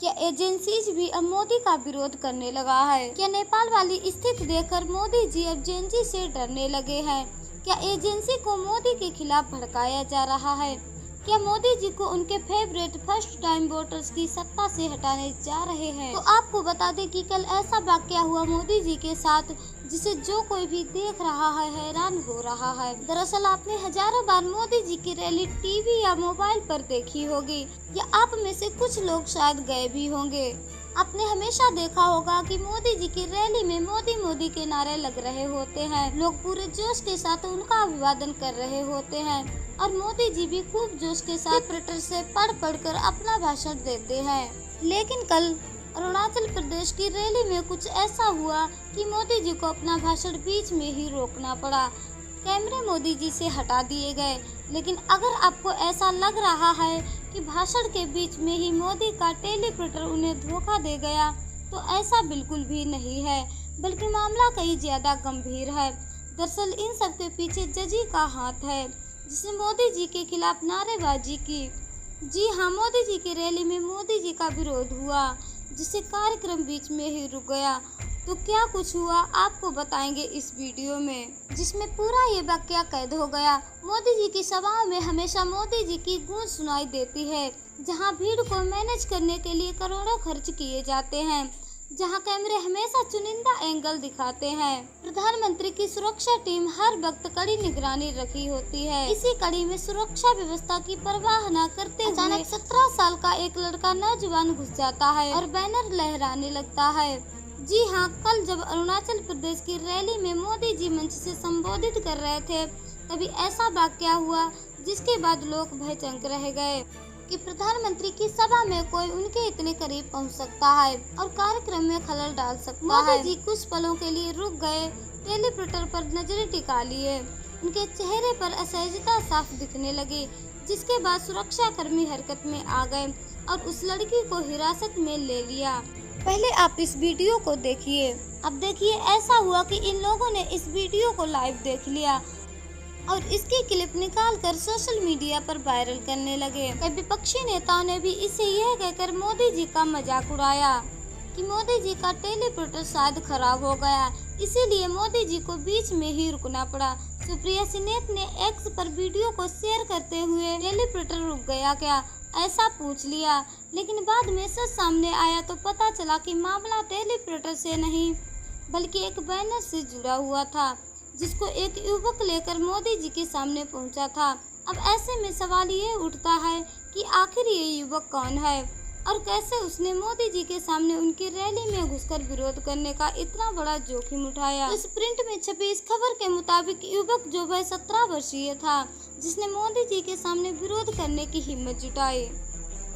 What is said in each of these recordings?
क्या एजेंसीज भी अब मोदी का विरोध करने लगा है? क्या नेपाल वाली स्थिति देखकर मोदी जी अब जेएनजी से डरने लगे हैं? क्या एजेंसी को मोदी के खिलाफ भड़काया जा रहा है? क्या मोदी जी को उनके फेवरेट फर्स्ट टाइम वोटर्स की सत्ता से हटाने जा रहे हैं? तो आपको बता दें कि कल ऐसा वाकया हुआ मोदी जी के साथ जिसे जो कोई भी देख रहा है हैरान हो रहा है। दरअसल आपने हजारों बार मोदी जी की रैली टीवी या मोबाइल पर देखी होगी, या आप में से कुछ लोग शायद गए भी होंगे। आपने हमेशा देखा होगा कि मोदी जी की रैली में मोदी मोदी के नारे लग रहे होते हैं। लोग पूरे जोश के साथ उनका अभिवादन कर रहे होते हैं और मोदी जी भी खूब जोश के साथ ट्विटर से पढ़ कर अपना भाषण देते हैं। लेकिन कल अरुणाचल प्रदेश की रैली में कुछ ऐसा हुआ कि मोदी जी को अपना भाषण बीच में ही रोकना पड़ा। कैमरे मोदी जी से हटा दिए गए। लेकिन अगर आपको ऐसा लग रहा है कि भाषण के बीच में ही मोदी का टेलीप्रिंटर उन्हें धोखा दे गया, तो ऐसा बिल्कुल भी नहीं है, बल्कि मामला कहीं ज्यादा गंभीर है। दरअसल इन सब के पीछे जजी का हाथ है, जिसने मोदी जी के खिलाफ नारेबाजी की। जी हाँ, मोदी जी की रैली में मोदी जी का विरोध हुआ, जिससे कार्यक्रम बीच में ही रुक गया। तो क्या कुछ हुआ आपको बताएंगे इस वीडियो में, जिसमें पूरा ये वाकया कैद हो गया। मोदी जी की सभाओं में हमेशा मोदी जी की गूंज सुनाई देती है, जहां भीड़ को मैनेज करने के लिए करोड़ों खर्च किए जाते हैं, जहां कैमरे हमेशा चुनिंदा एंगल दिखाते हैं। प्रधानमंत्री की सुरक्षा टीम हर वक्त कड़ी निगरानी रखी होती है। इसी कड़ी में सुरक्षा व्यवस्था की परवाह न करते अचानक 17 साल का एक लड़का नौजवान घुस जाता है और बैनर लहराने लगता है। जी हाँ, कल जब अरुणाचल प्रदेश की रैली में मोदी जी मंच से संबोधित कर रहे थे, तभी ऐसा वाकया हुआ जिसके बाद लोग भयचंक रह गए कि प्रधानमंत्री की सभा में कोई उनके इतने करीब पहुंच सकता है और कार्यक्रम में खलल डाल सकता है। मोदी जी कुछ पलों के लिए रुक गए, टेलीप्रिंटर पर नजरें टिका लिए। उनके चेहरे पर असहजता साफ दिखने लगी, जिसके बाद सुरक्षा कर्मी हरकत में आ गए और उस लड़की को हिरासत में ले लिया। पहले आप इस वीडियो को देखिए। अब देखिए, ऐसा हुआ कि इन लोगों ने इस वीडियो को लाइव देख लिया और इसकी क्लिप निकालकर सोशल मीडिया पर वायरल करने लगे। कई विपक्षी नेताओं ने भी इसे यह कहकर मोदी जी का मजाक उड़ाया कि मोदी जी का टेलीप्रिंटर शायद खराब हो गया, इसीलिए मोदी जी को बीच में ही रुकना पड़ा। सुप्रिया सिनेत ने एक्स पर वीडियो को शेयर करते हुए टेलीप्रिंटर रुक गया क्या, ऐसा पूछ लिया। लेकिन बाद में सच सामने आया तो पता चला कि मामला टेलीप्रिंटर से नहीं, बल्कि एक बैनर से जुड़ा हुआ था, जिसको एक युवक लेकर मोदी जी के सामने पहुंचा था। अब ऐसे में सवाल ये उठता है कि आखिर ये युवक कौन है और कैसे उसने मोदी जी के सामने उनकी रैली में घुसकर विरोध करने का इतना बड़ा जोखिम उठाया। इस प्रिंट में छपी इस खबर के मुताबिक युवक जो वह 17 वर्षीय था, जिसने मोदी जी के सामने विरोध करने की हिम्मत जुटाई।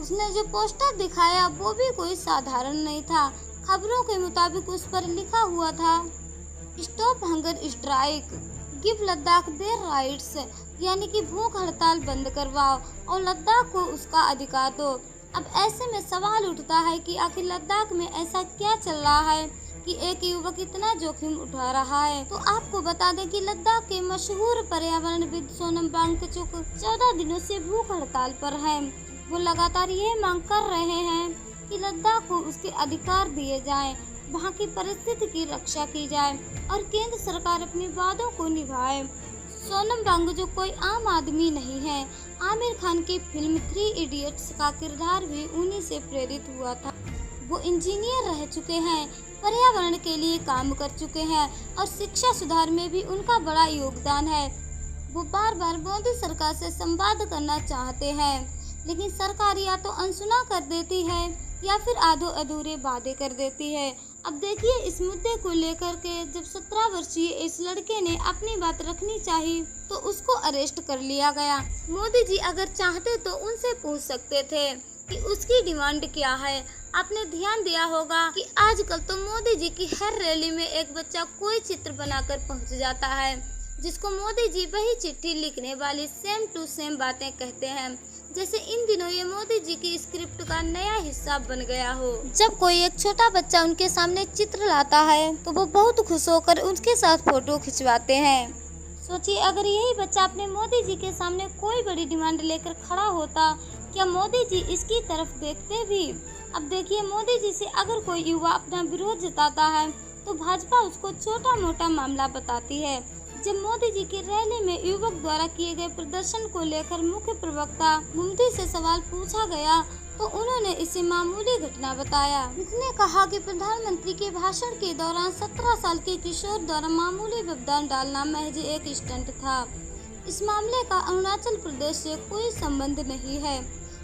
उसने जो पोस्टर दिखाया वो भी कोई साधारण नहीं था। खबरों के मुताबिक उस पर लिखा हुआ था, stop hunger strike, give Ladakh their rights, यानी कि भूख हड़ताल बंद करवाओ और लद्दाख को उसका अधिकार दो। अब ऐसे में सवाल उठता है कि आखिर लद्दाख में ऐसा क्या चल रहा है कि एक युवक इतना जोखिम उठा रहा है। तो आपको बता दें कि लद्दाख के मशहूर पर्यावरणविद सोनम वांगचुक 14 दिनों से भूख हड़ताल पर हैं। वो लगातार ये मांग कर रहे हैं कि लद्दाख को उसके अधिकार दिए जाएं, वहाँ की परिस्थिति की रक्षा की जाए और केंद्र सरकार अपने वादों को निभाए। सोनम वांगचुक कोई आम आदमी नहीं है। आमिर खान की फिल्म 3 इडियट्स का किरदार भी उन्हीं से प्रेरित हुआ था। वो इंजीनियर रह चुके हैं, पर्यावरण के लिए काम कर चुके हैं और शिक्षा सुधार में भी उनका बड़ा योगदान है। वो बार बार मोदी सरकार से संवाद करना चाहते हैं, लेकिन सरकार या तो अनसुना कर देती है या फिर आधो अधूरे वादे कर देती है। अब देखिए, इस मुद्दे को लेकर के जब 17 वर्षीय इस लड़के ने अपनी बात रखनी चाहिए तो उसको अरेस्ट कर लिया गया। मोदी जी अगर चाहते तो उनसे पूछ सकते थे कि उसकी डिमांड क्या है। आपने ध्यान दिया होगा कि आजकल तो मोदी जी की हर रैली में एक बच्चा कोई चित्र बनाकर पहुंच जाता है, जिसको मोदी जी वही चिट्ठी लिखने वाली सेम टू सेम बातें कहते हैं, जैसे इन दिनों ये मोदी जी की स्क्रिप्ट का नया हिस्सा बन गया हो। जब कोई एक छोटा बच्चा उनके सामने चित्र लाता है तो वो बहुत खुश होकर उसके साथ फोटो खिंचवाते हैं। सोचिए, अगर यही बच्चा अपने मोदी जी के सामने कोई बड़ी डिमांड लेकर खड़ा होता, क्या मोदी जी इसकी तरफ देखते भी? अब देखिए, मोदी जी से अगर कोई युवा अपना विरोध जताता है तो भाजपा उसको छोटा मोटा मामला बताती है। जब मोदी जी की रैली में युवक द्वारा किए गए प्रदर्शन को लेकर मुख्य प्रवक्ता मुफ्ती से सवाल पूछा गया तो उन्होंने इसे मामूली घटना बताया। उसने कहा कि प्रधानमंत्री के भाषण के दौरान 17 साल के किशोर द्वारा मामूली व्यवधान डालना महज एक स्टंट था। इस मामले का अरुणाचल प्रदेश से कोई संबंध नहीं है।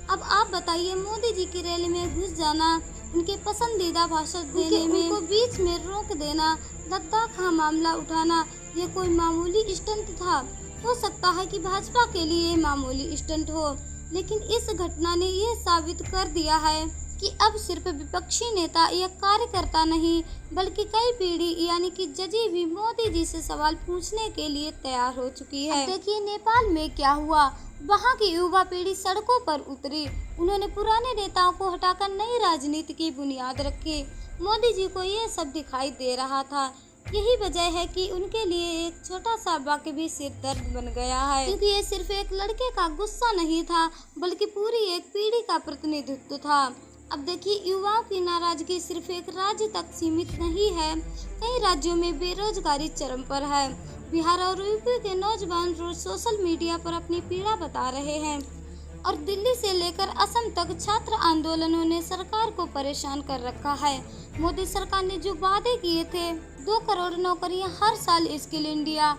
अब आप बताइए, मोदी जी की रैली में घुस जाना, उनके पसंदीदा भाषण देने में उनको बीच में रोक देना, लद्दाख का मामला उठाना, ये कोई मामूली स्टंट था? हो सकता है कि भाजपा के लिए ये मामूली स्टंट हो, लेकिन इस घटना ने ये साबित कर दिया है कि अब सिर्फ विपक्षी नेता या कार्यकर्ता नहीं बल्कि कई पीढ़ी यानी कि जजी भी मोदी जी से सवाल पूछने के लिए तैयार हो चुकी है। देखिए नेपाल में क्या हुआ। वहाँ की युवा पीढ़ी सड़कों पर उतरी। उन्होंने पुराने नेताओं को हटाकर नई राजनीति की बुनियाद रखी। मोदी जी को ये सब दिखाई दे रहा था। यही वजह है कि उनके लिए एक छोटा सा वाक्य भी सिर दर्द बन गया है, क्योंकि ये सिर्फ एक लड़के का गुस्सा नहीं था बल्कि पूरी एक पीढ़ी का प्रतिनिधित्व था। अब देखिए, युवाओं की नाराजगी सिर्फ एक राज्य तक सीमित नहीं है। कई राज्यों में बेरोजगारी चरम पर है। बिहार और यूपी के नौजवान रोज सोशल मीडिया पर अपनी पीड़ा बता रहे हैं और दिल्ली से लेकर असम तक छात्र आंदोलनों ने सरकार को परेशान कर रखा है। मोदी सरकार ने जो वादे किए थे, 2 करोड़ नौकरियां हर साल, skill India,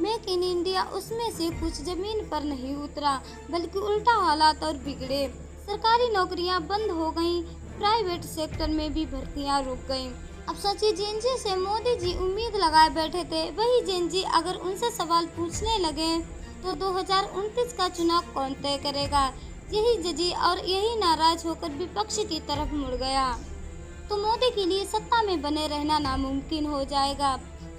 make in India, उसमें से कुछ जमीन पर नहीं उतरा बल्कि उल्टा हालात और बिगड़े। सरकारी नौकरियां बंद हो गईं, प्राइवेट सेक्टर में भी भर्तियां रुक गईं। अब सोचिए, जेनजी से मोदी जी उम्मीद लगाए बैठे थे, वही जेनजी अगर उनसे सवाल पूछने लगे तो 2029 का चुनाव कौन तय करेगा? यही जजी और यही नाराज होकर विपक्ष की तरफ मुड़ गया तो मोदी के लिए सत्ता में बने रहना नामुमकिन हो जाएगा।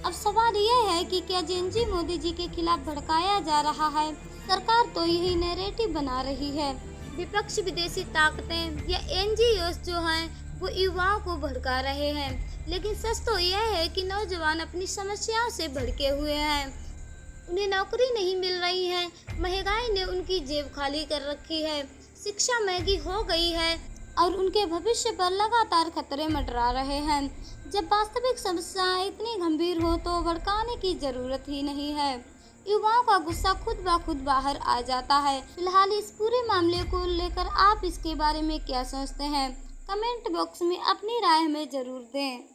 अब सवाल यह है कि क्या जेनजी मोदी जी के खिलाफ भड़काया जा रहा है? सरकार तो यही नैरेटिव बना रही है। विपक्ष, विदेशी ताकतें या एनजीओ जो हैं वो युवाओं को भड़का रहे हैं, लेकिन सच तो यह है कि नौजवान अपनी समस्याओं से भड़के हुए हैं। उन्हें नौकरी नहीं मिल रही है, महंगाई ने उनकी जेब खाली कर रखी है, शिक्षा महंगी हो गई है और उनके भविष्य पर लगातार खतरे मंडरा रहे हैं। जब वास्तविक समस्याएं इतनी गंभीर हो तो भड़काने की जरूरत ही नहीं है। युवाओं का गुस्सा खुद ब खुद बाहर आ जाता है। फिलहाल इस पूरे मामले को लेकर आप इसके बारे में क्या सोचते हैं? कमेंट बॉक्स में अपनी राय हमें जरूर दें।